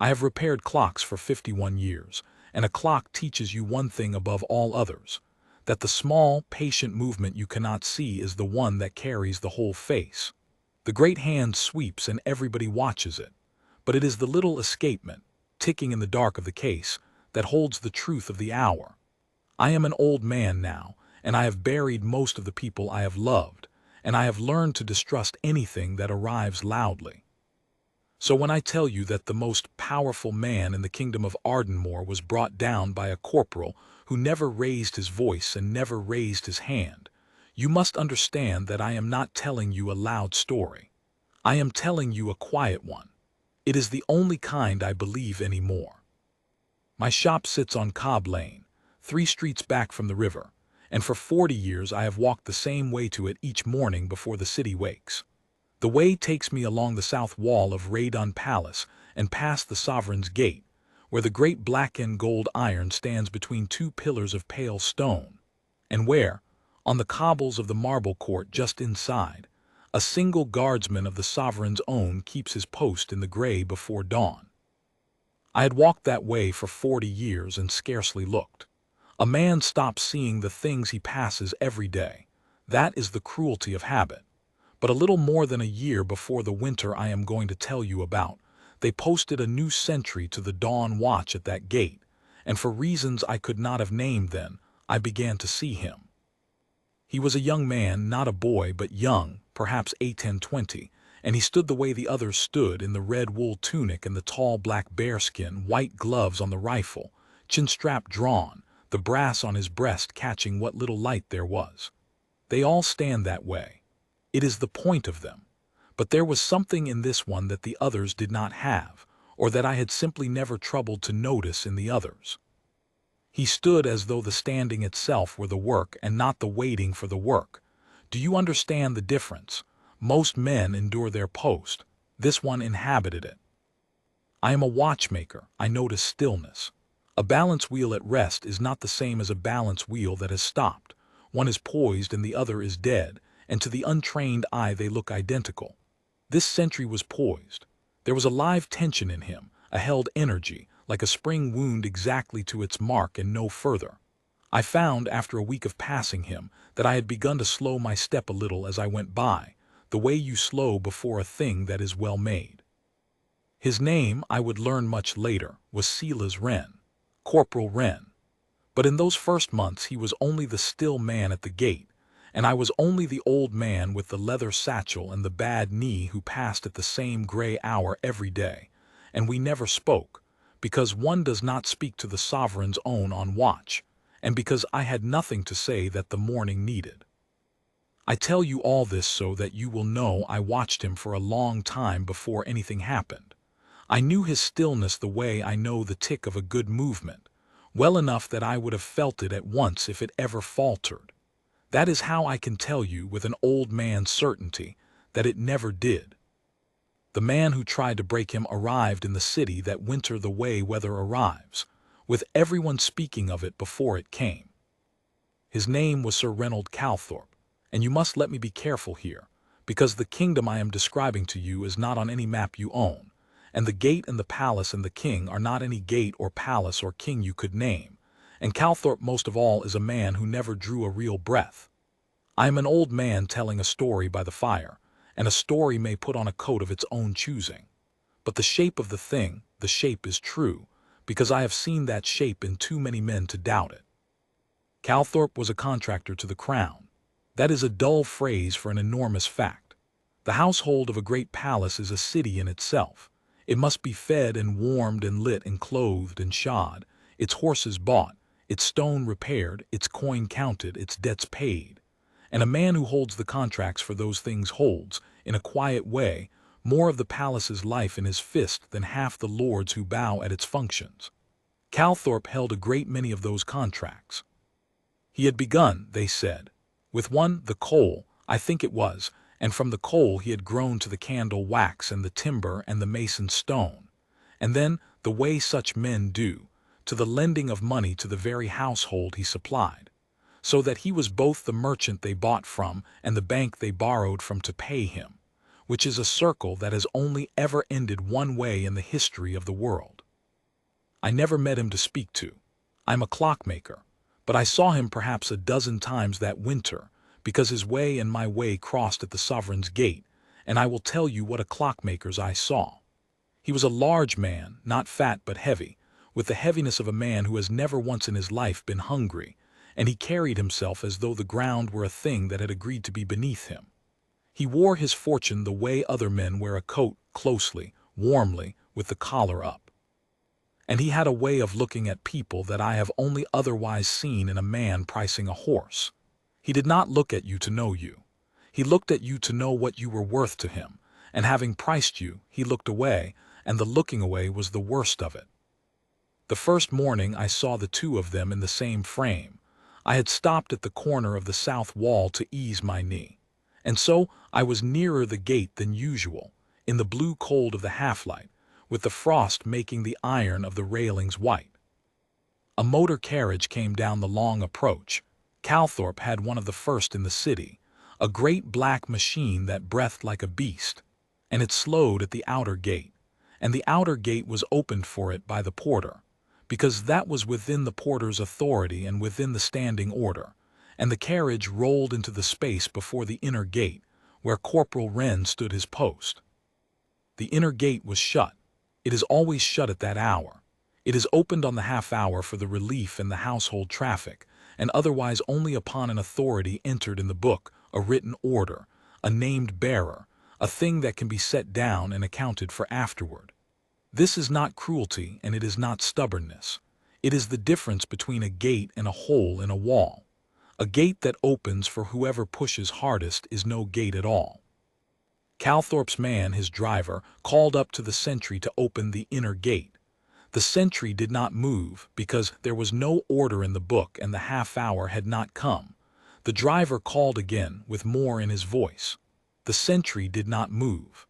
I have repaired clocks for 51 years, and a clock teaches you one thing above all others, that the small, patient movement you cannot see is the one that carries the whole face. The great hand sweeps and everybody watches it, but it is the little escapement, ticking in the dark of the case, that holds the truth of the hour. I am an old man now, and I have buried most of the people I have loved, and I have learned to distrust anything that arrives loudly. So when I tell you that the most powerful man in the kingdom of Ardenmore was brought down by a corporal who never raised his voice and never raised his hand, you must understand that I am not telling you a loud story. I am telling you a quiet one. It is the only kind I believe anymore. My shop sits on Cobb Lane, 3 streets back from the river, and for 40 years I have walked the same way to it each morning before the city wakes. The way takes me along the south wall of Raydon Palace and past the Sovereign's Gate, where the great black and gold iron stands between 2 pillars of pale stone, and where, on the cobbles of the marble court just inside, a single guardsman of the Sovereign's own keeps his post in the gray before dawn. I had walked that way for 40 years and scarcely looked. A man stops seeing the things he passes every day. That is the cruelty of habit. But a little more than a year before the winter I am going to tell you about, they posted a new sentry to the dawn watch at that gate, and for reasons I could not have named then, I began to see him. He was a young man, not a boy, but young, perhaps 18, 20, and he stood the way the others stood, in the red wool tunic and the tall black bearskin, white gloves on the rifle, chin strap drawn, the brass on his breast catching what little light there was. They all stand that way. It is the point of them. But there was something in this one that the others did not have, or that I had simply never troubled to notice in the others. He stood as though the standing itself were the work and not the waiting for the work. Do you understand the difference? Most men endure their post. This one inhabited it. I am a watchmaker. I notice stillness. A balance wheel at rest is not the same as a balance wheel that has stopped. One is poised and the other is dead, and to the untrained eye they look identical. This sentry was poised. There was a live tension in him, a held energy, like a spring wound exactly to its mark and no further. I found, after a week of passing him, that I had begun to slow my step a little as I went by, the way you slow before a thing that is well made. His name, I would learn much later, was Silas Wren, Corporal Wren. But in those first months he was only the still man at the gate, and I was only the old man with the leather satchel and the bad knee who passed at the same gray hour every day, and we never spoke, because one does not speak to the Sovereign's own on watch, and because I had nothing to say that the morning needed. I tell you all this so that you will know I watched him for a long time before anything happened. I knew his stillness the way I know the tick of a good movement, well enough that I would have felt it at once if it ever faltered. That is how I can tell you with an old man's certainty that it never did. The man who tried to break him arrived in the city that winter the way weather arrives, with everyone speaking of it before it came. His name was Sir Reynold Calthorpe, and you must let me be careful here, because the kingdom I am describing to you is not on any map you own, and the gate and the palace and the king are not any gate or palace or king you could name, and Calthorpe most of all is a man who never drew a real breath. I am an old man telling a story by the fire, and a story may put on a coat of its own choosing. But the shape of the thing, the shape is true, because I have seen that shape in too many men to doubt it. Calthorpe was a contractor to the crown. That is a dull phrase for an enormous fact. The household of a great palace is a city in itself. It must be fed and warmed and lit and clothed and shod, its horses bought, its stone repaired, its coin counted, its debts paid. And a man who holds the contracts for those things holds, in a quiet way, more of the palace's life in his fist than half the lords who bow at its functions. Calthorpe held a great many of those contracts. He had begun, they said, with one, the coal, I think it was, and from the coal he had grown to the candle wax and the timber and the mason stone, and then, the way such men do, to the lending of money to the very household he supplied, so that he was both the merchant they bought from and the bank they borrowed from to pay him, which is a circle that has only ever ended one way in the history of the world. I never met him to speak to. I'm a clockmaker, but I saw him perhaps a dozen times that winter, because his way and my way crossed at the sovereign's gate, and I will tell you what a clockmaker's I saw. He was a large man, not fat but heavy, with the heaviness of a man who has never once in his life been hungry, and he carried himself as though the ground were a thing that had agreed to be beneath him. He wore his fortune the way other men wear a coat, closely, warmly, with the collar up. And he had a way of looking at people that I have only otherwise seen in a man pricing a horse. He did not look at you to know you. He looked at you to know what you were worth to him, and having priced you, he looked away, and the looking away was the worst of it. The first morning I saw the two of them in the same frame. I had stopped at the corner of the south wall to ease my knee, and so I was nearer the gate than usual, in the blue cold of the half-light, with the frost making the iron of the railings white. A motor carriage came down the long approach. Calthorpe had one of the first in the city, a great black machine that breathed like a beast, and it slowed at the outer gate, and the outer gate was opened for it by the porter, because that was within the porter's authority and within the standing order, and the carriage rolled into the space before the inner gate, where Corporal Wren stood his post. The inner gate was shut. It is always shut at that hour. It is opened on the half-hour for the relief in the household traffic, and otherwise only upon an authority entered in the book, a written order, a named bearer, a thing that can be set down and accounted for afterward. This is not cruelty, and it is not stubbornness. It is the difference between a gate and a hole in a wall. A gate that opens for whoever pushes hardest is no gate at all. Calthorpe's man, his driver, called up to the sentry to open the inner gate. The sentry did not move because there was no order in the book and the half-hour had not come. The driver called again with more in his voice. The sentry did not move.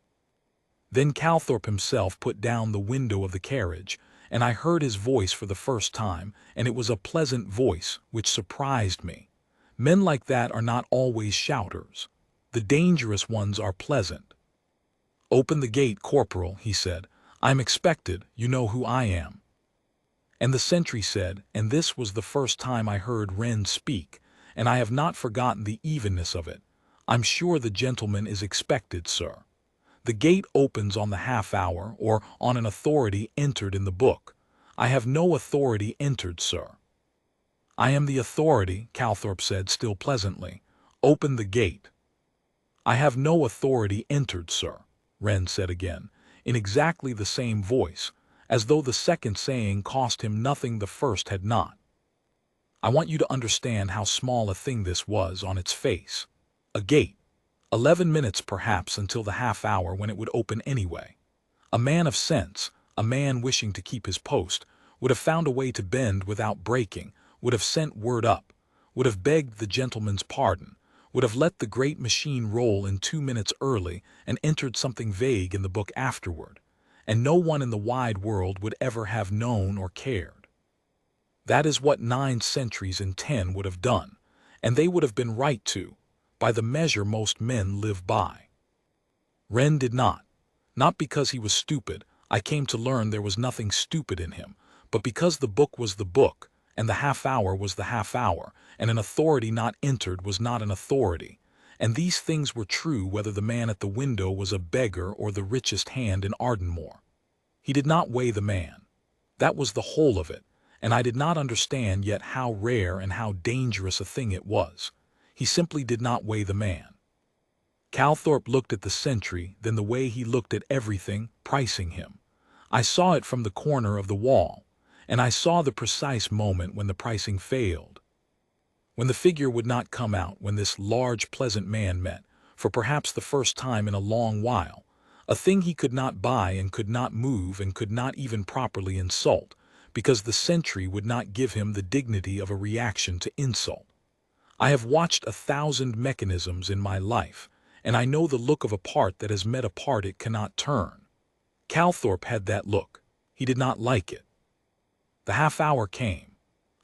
Then Calthorpe himself put down the window of the carriage, and I heard his voice for the first time, and it was a pleasant voice which surprised me. Men like that are not always shouters. The dangerous ones are pleasant. "Open the gate, Corporal," he said. "I'm expected, you know who I am." And the sentry said, and this was the first time I heard Wren speak, and I have not forgotten the evenness of it, "I'm sure the gentleman is expected, sir. The gate opens on the half-hour or on an authority entered in the book. I have no authority entered, sir." "I am the authority," Calthorpe said still pleasantly. "Open the gate." "I have no authority entered, sir," Wren said again, in exactly the same voice, as though the second saying cost him nothing the first had not. I want you to understand how small a thing this was on its face. A gate. 11 minutes perhaps until the half-hour when it would open anyway. A man of sense, a man wishing to keep his post, would have found a way to bend without breaking, would have sent word up, would have begged the gentleman's pardon, would have let the great machine roll in 2 minutes early and entered something vague in the book afterward, and no one in the wide world would ever have known or cared. That is what 9 centuries in 10 would have done, and they would have been right to, by the measure most men live by. Wren did not. Not because he was stupid, I came to learn there was nothing stupid in him, but because the book was the book, and the half-hour was the half-hour, and an authority not entered was not an authority, and these things were true whether the man at the window was a beggar or the richest hand in Ardmore. He did not weigh the man. That was the whole of it, and I did not understand yet how rare and how dangerous a thing it was. He simply did not weigh the man. Calthorpe looked at the sentry, then the way he looked at everything, pricing him. I saw it from the corner of the wall, and I saw the precise moment when the pricing failed. When the figure would not come out, when this large, pleasant man met, for perhaps the first time in a long while, a thing he could not buy and could not move and could not even properly insult, because the sentry would not give him the dignity of a reaction to insult. I have watched 1,000 mechanisms in my life, and I know the look of a part that has met a part it cannot turn. Calthorpe had that look. He did not like it. The half-hour came.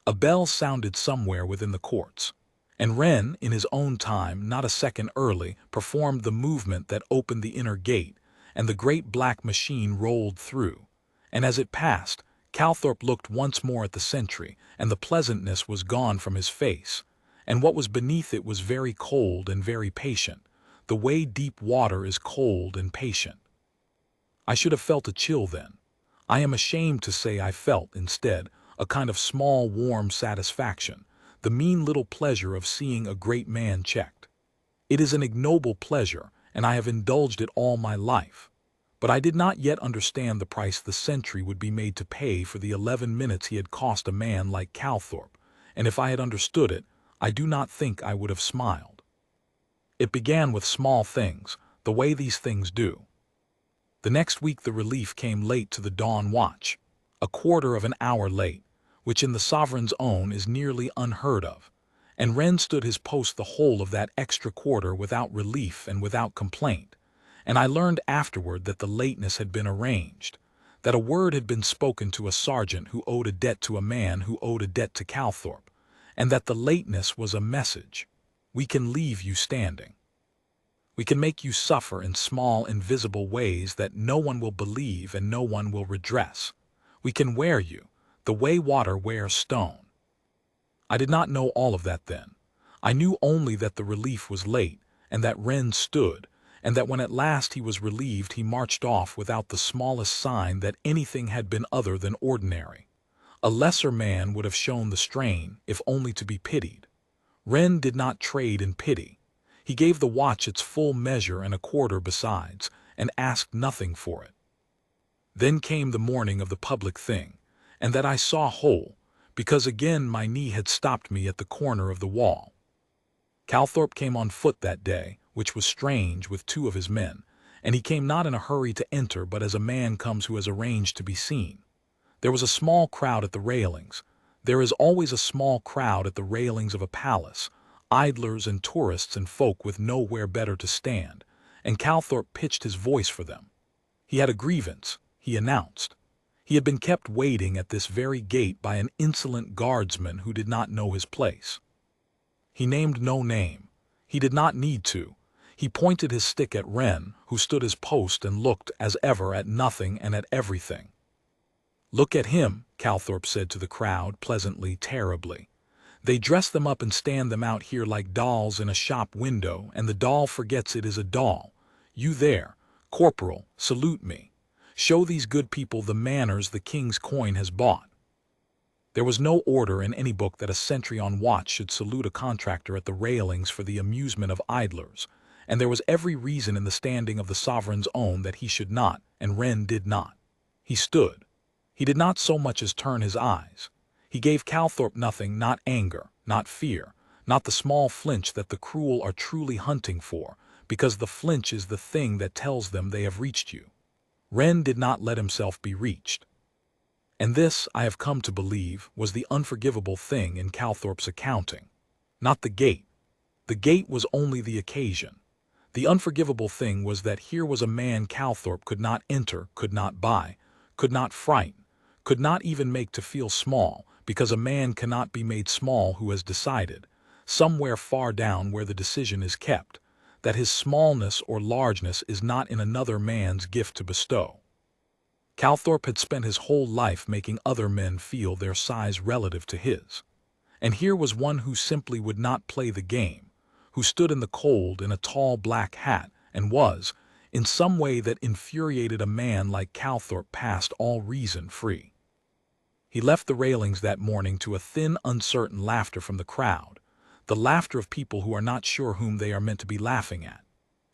A bell sounded somewhere within the courts, and Wren, in his own time, not a second early, performed the movement that opened the inner gate, and the great black machine rolled through, and as it passed, Calthorpe looked once more at the sentry, and the pleasantness was gone from his face, and what was beneath it was very cold and very patient, the way deep water is cold and patient. I should have felt a chill then. I am ashamed to say I felt, instead, a kind of small warm satisfaction, the mean little pleasure of seeing a great man checked. It is an ignoble pleasure, and I have indulged it all my life. But I did not yet understand the price the sentry would be made to pay for the 11 minutes he had cost a man like Calthorpe, and if I had understood it, I do not think I would have smiled. It began with small things, the way these things do. The next week the relief came late to the dawn watch, a quarter of an hour late, which in the sovereign's own is nearly unheard of, and Wren stood his post the whole of that extra quarter without relief and without complaint, and I learned afterward that the lateness had been arranged, that a word had been spoken to a sergeant who owed a debt to a man who owed a debt to Calthorpe, and that the lateness was a message. We can leave you standing. We can make you suffer in small, invisible ways that no one will believe and no one will redress. We can wear you, the way water wears stone. I did not know all of that then. I knew only that the relief was late, and that Wren stood, and that when at last he was relieved he marched off without the smallest sign that anything had been other than ordinary. A lesser man would have shown the strain, if only to be pitied. Wren did not trade in pity. He gave the watch its full measure and a quarter besides, and asked nothing for it. Then came the morning of the public thing, and that I saw whole, because again my knee had stopped me at the corner of the wall. Calthorpe came on foot that day, which was strange, with 2 of his men, and he came not in a hurry to enter but as a man comes who has arranged to be seen. There was a small crowd at the railings. There is always a small crowd at the railings of a palace, idlers and tourists and folk with nowhere better to stand, and Calthorpe pitched his voice for them. He had a grievance, he announced. He had been kept waiting at this very gate by an insolent guardsman who did not know his place. He named no name. He did not need to. He pointed his stick at Wren, who stood his post and looked, as ever, at nothing and at everything. "Look at him," Calthorpe said to the crowd, pleasantly, terribly. "They dress them up and stand them out here like dolls in a shop window, and the doll forgets it is a doll. You there, corporal, salute me. Show these good people the manners the king's coin has bought." There was no order in any book that a sentry on watch should salute a contractor at the railings for the amusement of idlers, and there was every reason in the standing of the sovereign's own that he should not, and Wren did not. He stood. He did not so much as turn his eyes. He gave Calthorpe nothing, not anger, not fear, not the small flinch that the cruel are truly hunting for, because the flinch is the thing that tells them they have reached you. Wren did not let himself be reached. And this, I have come to believe, was the unforgivable thing in Calthorpe's accounting. Not the gate. The gate was only the occasion. The unforgivable thing was that here was a man Calthorpe could not enter, could not buy, could not frighten, could not even make to feel small, because a man cannot be made small who has decided, somewhere far down where the decision is kept, that his smallness or largeness is not in another man's gift to bestow. Calthorpe had spent his whole life making other men feel their size relative to his. And here was one who simply would not play the game, who stood in the cold in a tall black hat and was, in some way that infuriated a man like Calthorpe past all reason, free. He left the railings that morning to a thin, uncertain laughter from the crowd, the laughter of people who are not sure whom they are meant to be laughing at.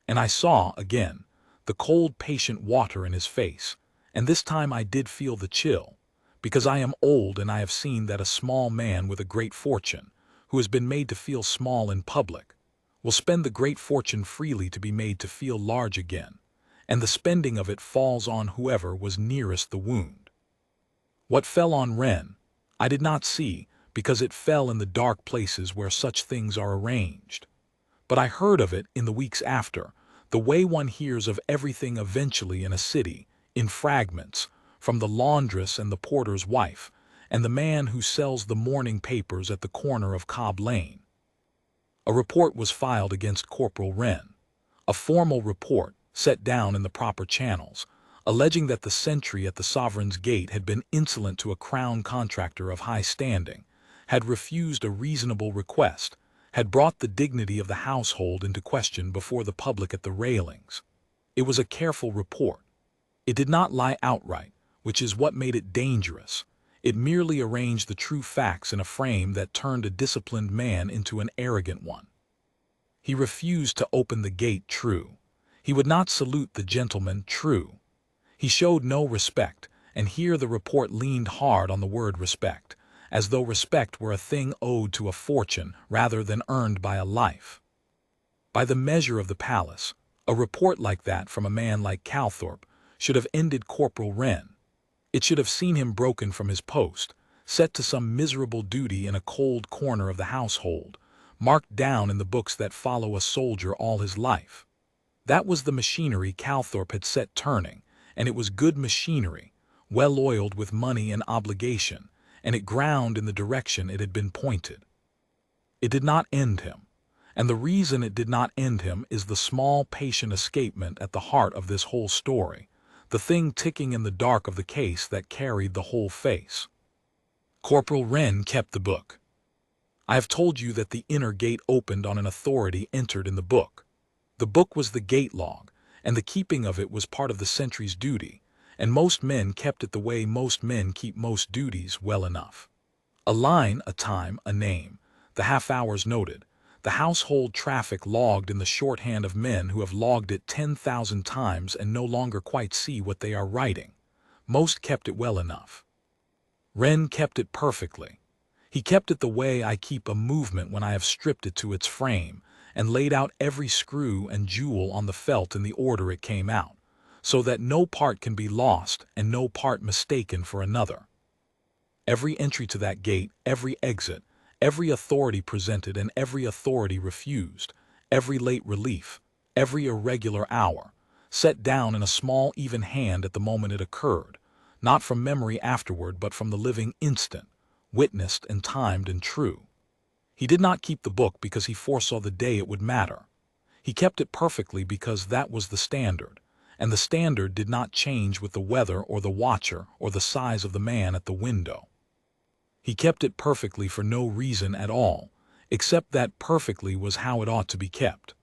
And I saw, again, the cold, patient water in his face, and this time I did feel the chill, because I am old and I have seen that a small man with a great fortune, who has been made to feel small in public, will spend the great fortune freely to be made to feel large again, and the spending of it falls on whoever was nearest the wound. What fell on Wren, I did not see, because it fell in the dark places where such things are arranged. But I heard of it in the weeks after, the way one hears of everything eventually in a city, in fragments, from the laundress and the porter's wife, and the man who sells the morning papers at the corner of Cobb Lane. A report was filed against Corporal Wren, a formal report, set down in the proper channels, alleging that the sentry at the sovereign's gate had been insolent to a crown contractor of high standing, had refused a reasonable request, had brought the dignity of the household into question before the public at the railings. It was a careful report. It did not lie outright, which is what made it dangerous. It merely arranged the true facts in a frame that turned a disciplined man into an arrogant one. He refused to open the gate, true. He would not salute the gentleman, true. He showed no respect, and here the report leaned hard on the word respect, as though respect were a thing owed to a fortune rather than earned by a life. By the measure of the palace, a report like that from a man like Calthorpe should have ended Corporal Wren. It should have seen him broken from his post, set to some miserable duty in a cold corner of the household, marked down in the books that follow a soldier all his life. That was the machinery Calthorpe had set turning, and it was good machinery, well oiled with money and obligation, and it ground in the direction it had been pointed. It did not end him, and the reason it did not end him is the small, patient escapement at the heart of this whole story, the thing ticking in the dark of the case that carried the whole face. Corporal Wren kept the book. I have told you that the inner gate opened on an authority entered in the book. The book was the gate log, and the keeping of it was part of the sentry's duty, and most men kept it the way most men keep most duties well enough. A line, a time, a name, the half-hours noted, the household traffic logged in the shorthand of men who have logged it 10,000 times and no longer quite see what they are writing. Most kept it well enough. Wren kept it perfectly. He kept it the way I keep a movement when I have stripped it to its frame and laid out every screw and jewel on the felt in the order it came out, so that no part can be lost and no part mistaken for another. Every entry to that gate, every exit, every authority presented and every authority refused, every late relief, every irregular hour, set down in a small even hand at the moment it occurred, not from memory afterward but from the living instant, witnessed and timed and true. He did not keep the book because he foresaw the day it would matter. He kept it perfectly because that was the standard, and the standard did not change with the weather or the watcher or the size of the man at the window. He kept it perfectly for no reason at all, except that perfectly was how it ought to be kept.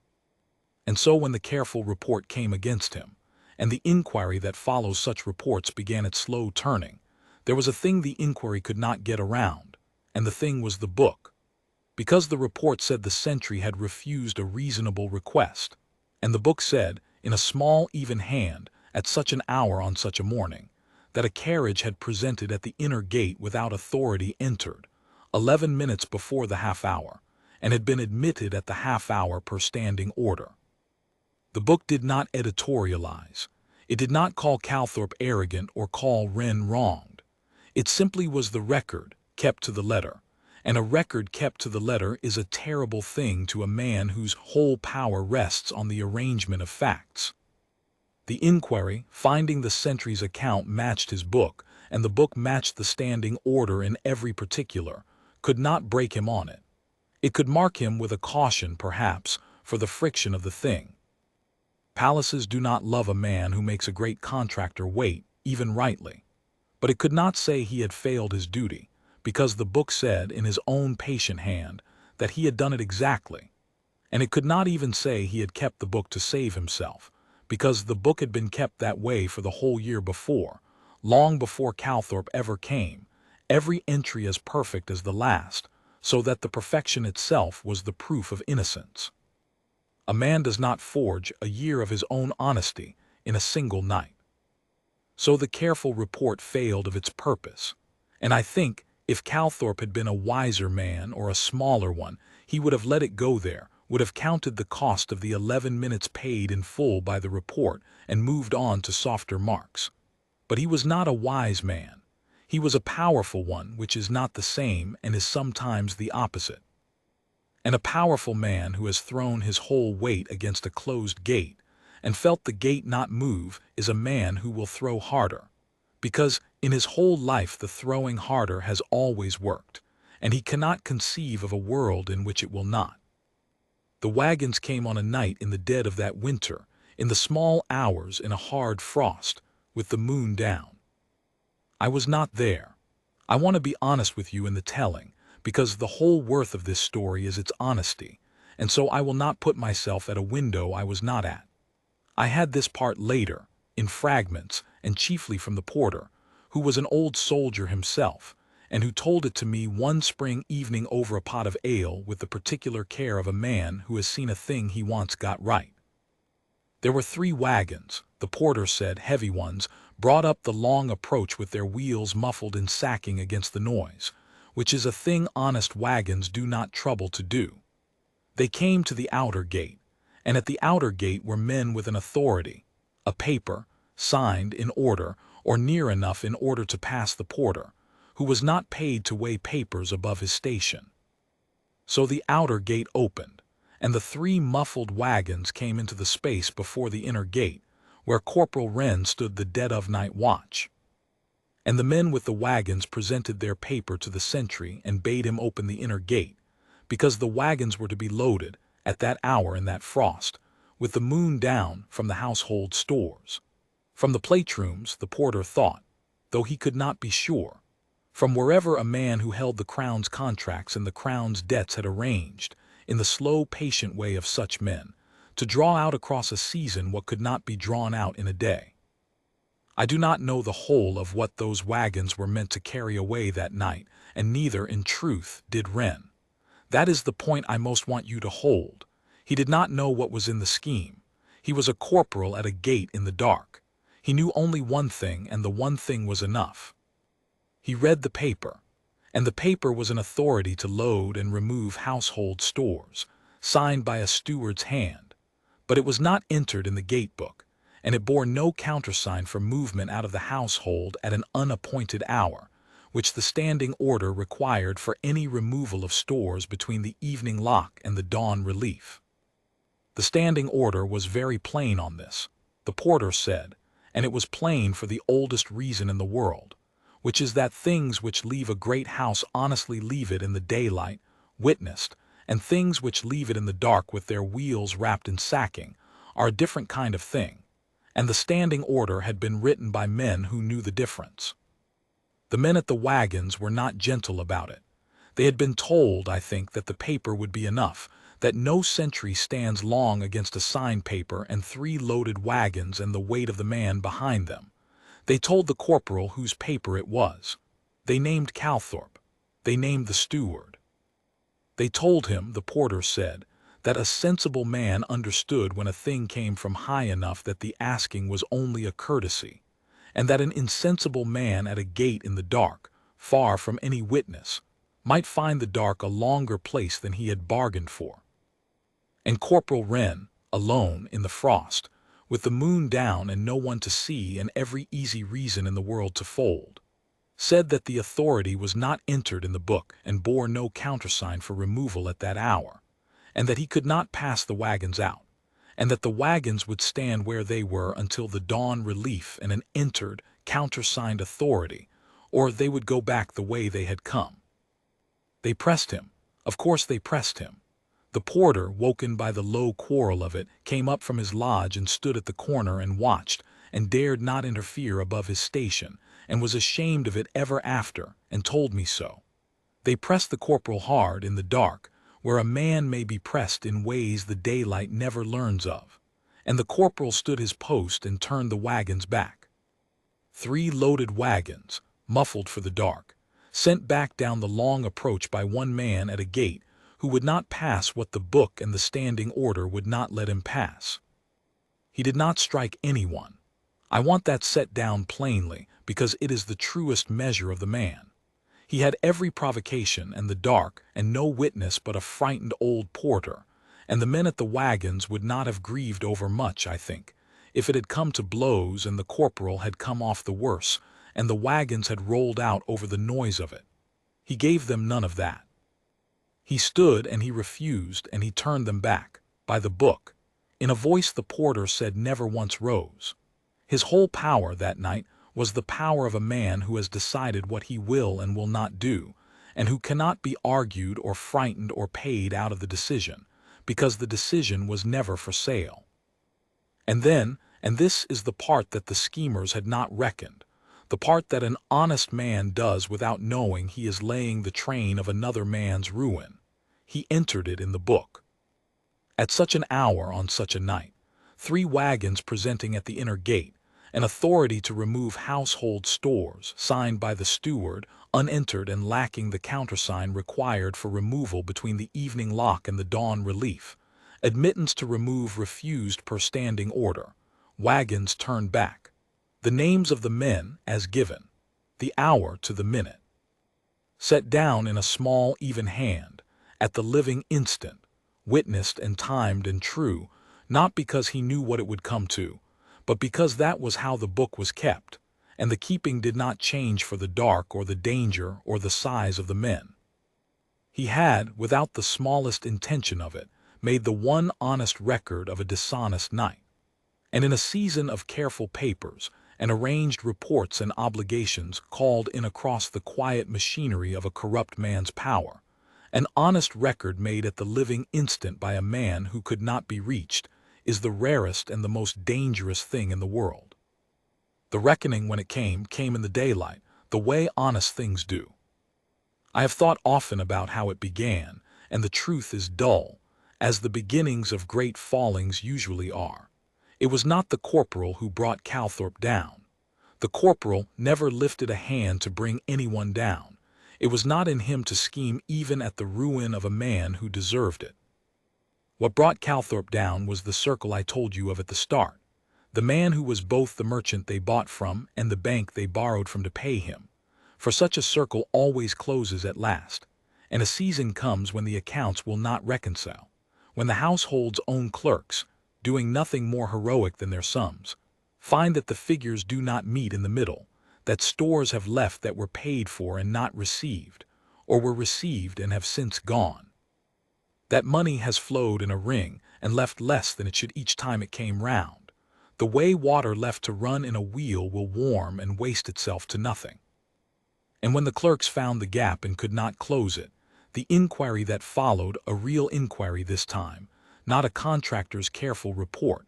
And so when the careful report came against him, and the inquiry that follows such reports began its slow turning, there was a thing the inquiry could not get around, and the thing was the book. Because the report said the sentry had refused a reasonable request, and the book said, in a small even hand, at such an hour on such a morning, that a carriage had presented at the inner gate without authority entered, 11 minutes before the half-hour, and had been admitted at the half-hour per standing order. The book did not editorialize. It did not call Calthorpe arrogant or call Wren wronged. It simply was the record, kept to the letter, and a record kept to the letter is a terrible thing to a man whose whole power rests on the arrangement of facts. The inquiry, finding the sentry's account matched his book, and the book matched the standing order in every particular, could not break him on it. It could mark him with a caution, perhaps, for the friction of the thing. Palaces do not love a man who makes a great contractor wait, even rightly. But it could not say he had failed his duty, because the book said in his own patient hand that he had done it exactly. And it could not even say he had kept the book to save himself, because the book had been kept that way for the whole year before, long before Calthorpe ever came, every entry as perfect as the last, so that the perfection itself was the proof of innocence. A man does not forge a year of his own honesty in a single night. So the careful report failed of its purpose, and I think if Calthorpe had been a wiser man or a smaller one, he would have let it go there, would have counted the cost of the 11 minutes paid in full by the report and moved on to softer marks. But he was not a wise man. He was a powerful one, which is not the same and is sometimes the opposite. And a powerful man who has thrown his whole weight against a closed gate and felt the gate not move is a man who will throw harder, because in his whole life the throwing harder has always worked, and he cannot conceive of a world in which it will not. The wagons came on a night in the dead of that winter, in the small hours in a hard frost, with the moon down. I was not there. I want to be honest with you in the telling, because the whole worth of this story is its honesty, and so I will not put myself at a window I was not at. I had this part later, in fragments, and chiefly from the porter, who was an old soldier himself, and who told it to me one spring evening over a pot of ale with the particular care of a man who has seen a thing he once got right. There were 3 wagons, the porter said, heavy ones, brought up the long approach with their wheels muffled in sacking against the noise, which is a thing honest wagons do not trouble to do. They came to the outer gate, and at the outer gate were men with an authority, a paper, signed in order, or near enough in order to pass the porter, who was not paid to weigh papers above his station. So the outer gate opened, and the 3 muffled wagons came into the space before the inner gate, where Corporal Wren stood the dead-of-night watch. And the men with the wagons presented their paper to the sentry and bade him open the inner gate, because the wagons were to be loaded, at that hour in that frost, with the moon down from the household stores. From the plate-rooms, the porter thought, though he could not be sure, from wherever a man who held the Crown's contracts and the Crown's debts had arranged, in the slow, patient way of such men, to draw out across a season what could not be drawn out in a day. I do not know the whole of what those wagons were meant to carry away that night, and neither, in truth, did Wren. That is the point I most want you to hold. He did not know what was in the scheme. He was a corporal at a gate in the dark. He knew only one thing, and the one thing was enough. He read the paper, and the paper was an authority to load and remove household stores, signed by a steward's hand, but it was not entered in the gate book, and it bore no countersign for movement out of the household at an unappointed hour, which the standing order required for any removal of stores between the evening lock and the dawn relief. The standing order was very plain on this, the porter said, and it was plain for the oldest reason in the world, which is that things which leave a great house honestly leave it in the daylight, witnessed, and things which leave it in the dark with their wheels wrapped in sacking, are a different kind of thing, and the standing order had been written by men who knew the difference. The men at the wagons were not gentle about it. They had been told, I think, that the paper would be enough, that no sentry stands long against a sign paper and 3 loaded wagons and the weight of the man behind them. They told the corporal whose paper it was. They named Calthorpe. They named the steward. They told him, the porter said, that a sensible man understood when a thing came from high enough that the asking was only a courtesy, and that an insensible man at a gate in the dark, far from any witness, might find the dark a longer place than he had bargained for. And Corporal Wren, alone in the frost, with the moon down and no one to see and every easy reason in the world to fold, said that the authority was not entered in the book and bore no countersign for removal at that hour, and that he could not pass the wagons out, and that the wagons would stand where they were until the dawn relief and an entered, countersigned authority, or they would go back the way they had come. They pressed him. Of course they pressed him. The porter, woken by the low quarrel of it, came up from his lodge and stood at the corner and watched, and dared not interfere above his station, and was ashamed of it ever after, and told me so. They pressed the corporal hard in the dark, where a man may be pressed in ways the daylight never learns of, and the corporal stood his post and turned the wagons back. 3 loaded wagons, muffled for the dark, sent back down the long approach by one man at a gate who would not pass what the book and the standing order would not let him pass. He did not strike anyone. I want that set down plainly, because it is the truest measure of the man. He had every provocation and the dark, and no witness but a frightened old porter, and the men at the wagons would not have grieved over much, I think, if it had come to blows and the corporal had come off the worse, and the wagons had rolled out over the noise of it. He gave them none of that. He stood and he refused, and he turned them back, by the book, in a voice the porter said never once rose. His whole power that night was the power of a man who has decided what he will and will not do, and who cannot be argued or frightened or paid out of the decision, because the decision was never for sale. And then, And this is the part that the schemers had not reckoned, the part that an honest man does without knowing he is laying the train of another man's ruin. He entered it in the book. At such an hour on such a night, 3 wagons presenting at the inner gate, an authority to remove household stores, signed by the steward, unentered and lacking the countersign required for removal between the evening lock and the dawn relief, admittance to remove refused per standing order, wagons turned back, the names of the men as given, the hour to the minute, set down in a small even hand, at the living instant, witnessed and timed and true, not because he knew what it would come to, but because that was how the book was kept, and the keeping did not change for the dark or the danger or the size of the men. He had, without the smallest intention of it, made the one honest record of a dishonest night. And in a season of careful papers and arranged reports and obligations called in across the quiet machinery of a corrupt man's power, an honest record made at the living instant by a man who could not be reached is the rarest and the most dangerous thing in the world. The reckoning, when it came in the daylight, the way honest things do. I have thought often about how it began, and the truth is dull, as the beginnings of great fallings usually are. It was not the corporal who brought Calthorpe down. The corporal never lifted a hand to bring anyone down. It was not in him to scheme even at the ruin of a man who deserved it. What brought Calthorpe down was the circle I told you of at the start, the man who was both the merchant they bought from and the bank they borrowed from to pay him. For such a circle always closes at last, and a season comes when the accounts will not reconcile, when the household's own clerks, doing nothing more heroic than their sums, find that the figures do not meet in the middle, that stores have left that were paid for and not received, or were received and have since gone. That money has flowed in a ring and left less than it should each time it came round. The way water left to run in a wheel will warm and waste itself to nothing. And when the clerks found the gap and could not close it, the inquiry that followed, a real inquiry this time, not a contractor's careful report,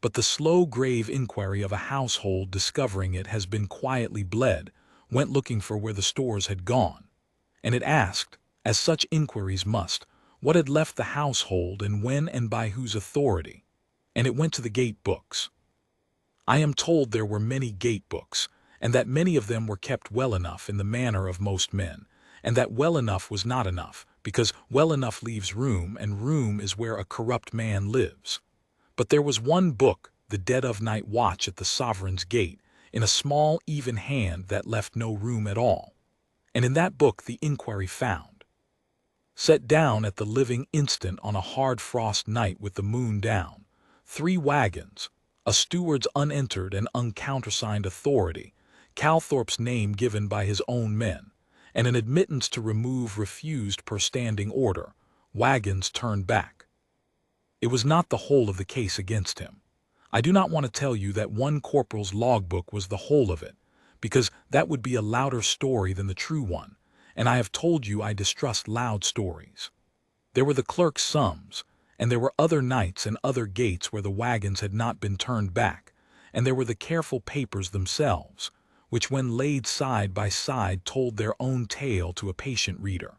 but the slow grave inquiry of a household discovering it has been quietly bled, went looking for where the stores had gone. And it asked, as such inquiries must, what had left the household and when and by whose authority. And it went to the gate books. I am told there were many gate books, and that many of them were kept well enough in the manner of most men, and that well enough was not enough, because well enough leaves room, and room is where a corrupt man lives. But there was one book, the dead of night watch at the sovereign's gate, in a small even hand that left no room at all. And in that book the inquiry found, set down at the living instant on a hard frost night with the moon down, 3 wagons, a steward's unentered and uncountersigned authority, Calthorpe's name given by his own men, and an admittance to remove refused per standing order, wagons turned back. It was not the whole of the case against him. I do not want to tell you that one corporal's logbook was the whole of it, because that would be a louder story than the true one, and I have told you I distrust loud stories. There were the clerk's sums, and there were other nights and other gates where the wagons had not been turned back, and there were the careful papers themselves, which when laid side by side told their own tale to a patient reader.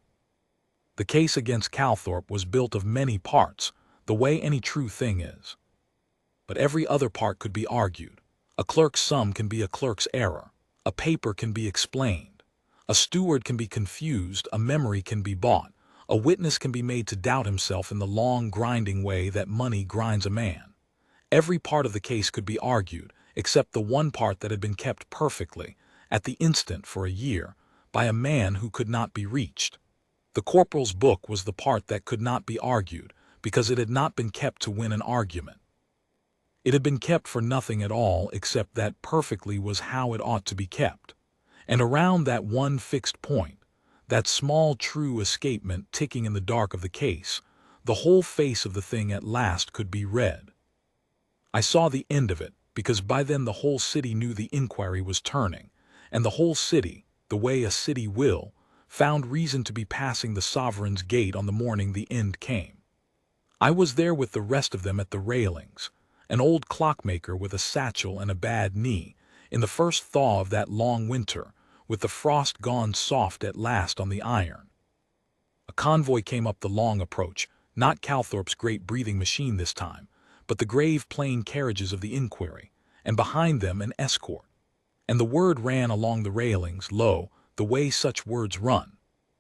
The case against Calthorpe was built of many parts, the way any true thing is. But every other part could be argued. A clerk's sum can be a clerk's error. A paper can be explained. A steward can be confused. A memory can be bought. A witness can be made to doubt himself in the long grinding way that money grinds a man. Every part of the case could be argued, except the one part that had been kept perfectly, at the instant for a year, by a man who could not be reached. The corporal's book was the part that could not be argued, because it had not been kept to win an argument. It had been kept for nothing at all except that perfectly was how it ought to be kept. And around that one fixed point, that small true escapement ticking in the dark of the case, the whole face of the thing at last could be read. I saw the end of it, because by then the whole city knew the inquiry was turning, and the whole city, the way a city will, found reason to be passing the sovereign's gate on the morning the end came. I was there with the rest of them at the railings, an old clockmaker with a satchel and a bad knee, in the first thaw of that long winter, with the frost gone soft at last on the iron. A convoy came up the long approach, not Calthorpe's great breathing machine this time, but the grave plain carriages of the inquiry, and behind them an escort. And the word ran along the railings, lo, the way such words run,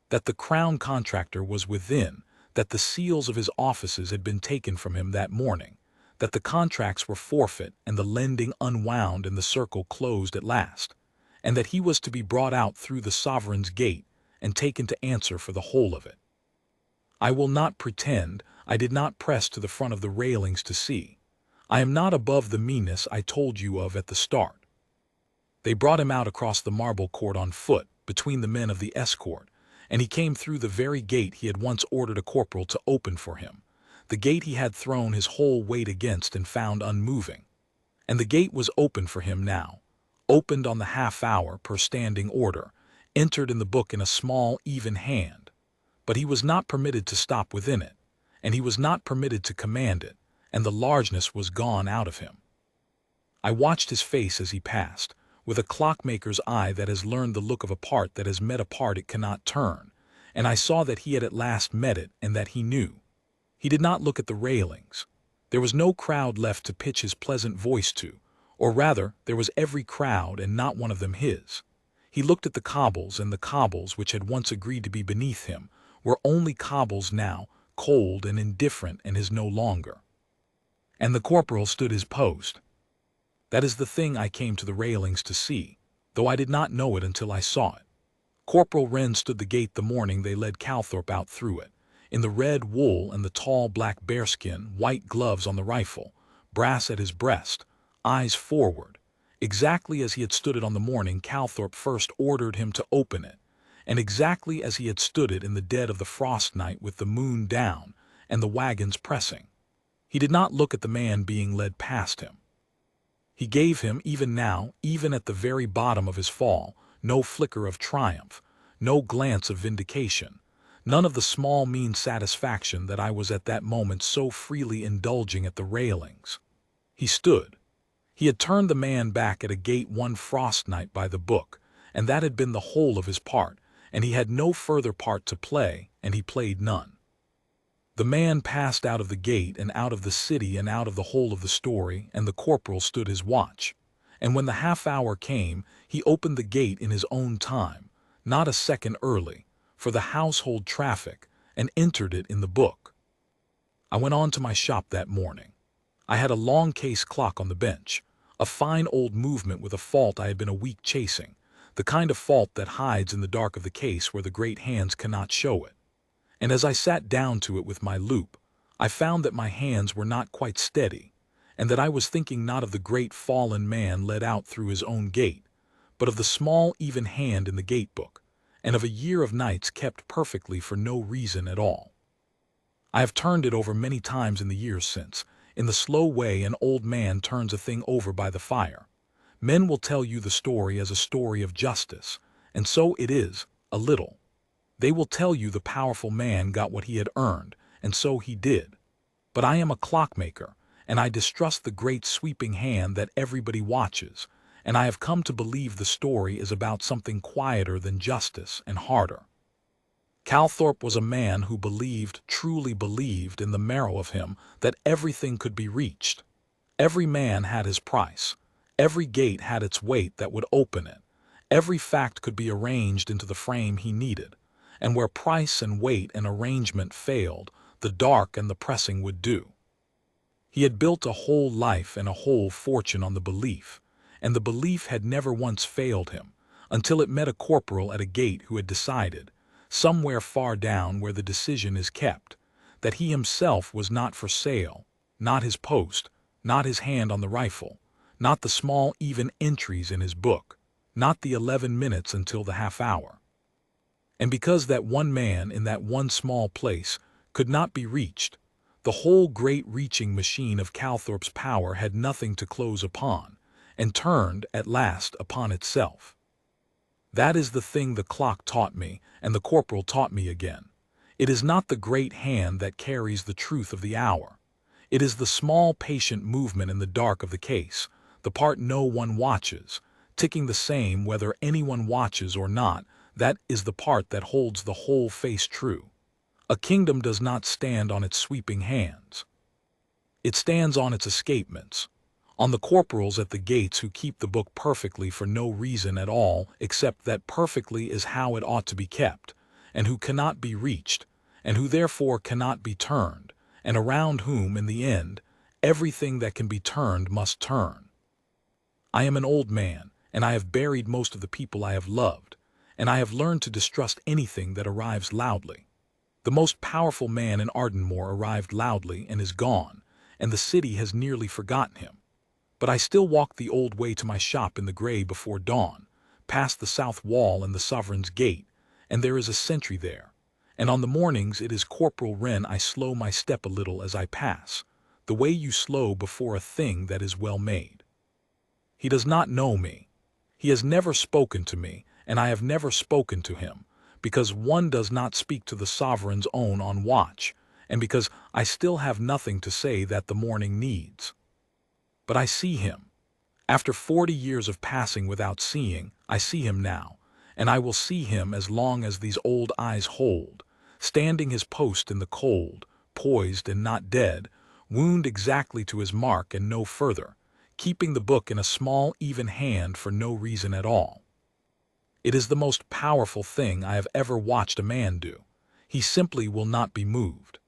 that the crown contractor was within, that the seals of his offices had been taken from him that morning, that the contracts were forfeit and the lending unwound and the circle closed at last, and that he was to be brought out through the sovereign's gate and taken to answer for the whole of it. I will not pretend I did not press to the front of the railings to see. I am not above the meanness I told you of at the start. They brought him out across the marble court on foot, between the men of the escort, and he came through the very gate he had once ordered a corporal to open for him, the gate he had thrown his whole weight against and found unmoving. And the gate was open for him now, opened on the half-hour per standing order, entered in the book in a small, even hand. But he was not permitted to stop within it, and he was not permitted to command it, and the largeness was gone out of him. I watched his face as he passed, with a clockmaker's eye that has learned the look of a part that has met a part it cannot turn, and I saw that he had at last met it and that he knew. He did not look at the railings. There was no crowd left to pitch his pleasant voice to, or rather, there was every crowd and not one of them his. He looked at the cobbles, and the cobbles which had once agreed to be beneath him were only cobbles now, cold and indifferent and his no longer. And the corporal stood his post. That is the thing I came to the railings to see, though I did not know it until I saw it. Corporal Wren stood the gate the morning they led Calthorpe out through it, in the red wool and the tall black bearskin, white gloves on the rifle, brass at his breast, eyes forward, exactly as he had stood it on the morning Calthorpe first ordered him to open it, and exactly as he had stood it in the dead of the frost night with the moon down and the wagons pressing. He did not look at the man being led past him. He gave him, even now, even at the very bottom of his fall, no flicker of triumph, no glance of vindication, none of the small mean satisfaction that I was at that moment so freely indulging at the railings. He stood. He had turned the man back at a gate one frost night by the book, and that had been the whole of his part, and he had no further part to play, and he played none. The man passed out of the gate and out of the city and out of the whole of the story, and the corporal stood his watch. And when the half-hour came, he opened the gate in his own time, not a second early, for the household traffic, and entered it in the book. I went on to my shop that morning. I had a long case clock on the bench, a fine old movement with a fault I had been a week chasing, the kind of fault that hides in the dark of the case where the great hands cannot show it. And as I sat down to it with my loupe, I found that my hands were not quite steady, and that I was thinking not of the great fallen man led out through his own gate, but of the small even hand in the gate-book, and of a year of nights kept perfectly for no reason at all. I have turned it over many times in the years since, in the slow way an old man turns a thing over by the fire. Men will tell you the story as a story of justice, and so it is, a little. They will tell you the powerful man got what he had earned, and so he did. But I am a clockmaker, and I distrust the great sweeping hand that everybody watches, and I have come to believe the story is about something quieter than justice and harder. Calthorpe was a man who believed, truly believed in the marrow of him, that everything could be reached. Every man had his price. Every gate had its weight that would open it. Every fact could be arranged into the frame he needed. And where price and weight and arrangement failed, the dark and the pressing would do. He had built a whole life and a whole fortune on the belief, and the belief had never once failed him, until it met a corporal at a gate who had decided, somewhere far down where the decision is kept, that he himself was not for sale, not his post, not his hand on the rifle, not the small even entries in his book, not the 11 minutes until the half-hour. And because that one man in that one small place could not be reached, the whole great reaching machine of Calthorpe's power had nothing to close upon, and turned, at last, upon itself. That is the thing the clock taught me, and the corporal taught me again. It is not the great hand that carries the truth of the hour. It is the small, patient movement in the dark of the case, the part no one watches, ticking the same whether anyone watches or not, that is the part that holds the whole face true. A kingdom does not stand on its sweeping hands. It stands on its escapements, on the corporals at the gates who keep the book perfectly for no reason at all except that perfectly is how it ought to be kept, and who cannot be reached, and who therefore cannot be turned, and around whom, in the end, everything that can be turned must turn. I am an old man, and I have buried most of the people I have loved, and I have learned to distrust anything that arrives loudly. The most powerful man in Ardenmore arrived loudly and is gone, and the city has nearly forgotten him. But I still walk the old way to my shop in the grey before dawn, past the south wall and the sovereign's gate, and there is a sentry there. And on the mornings it is Corporal Wren I slow my step a little as I pass, the way you slow before a thing that is well made. He does not know me. He has never spoken to me, and I have never spoken to him, because one does not speak to the sovereign's own on watch, and because I still have nothing to say that the morning needs. But I see him. After 40 years of passing without seeing, I see him now, and I will see him as long as these old eyes hold, standing his post in the cold, poised and not dead, wound exactly to his mark and no further, keeping the book in a small, even hand for no reason at all. It is the most powerful thing I have ever watched a man do. He simply will not be moved.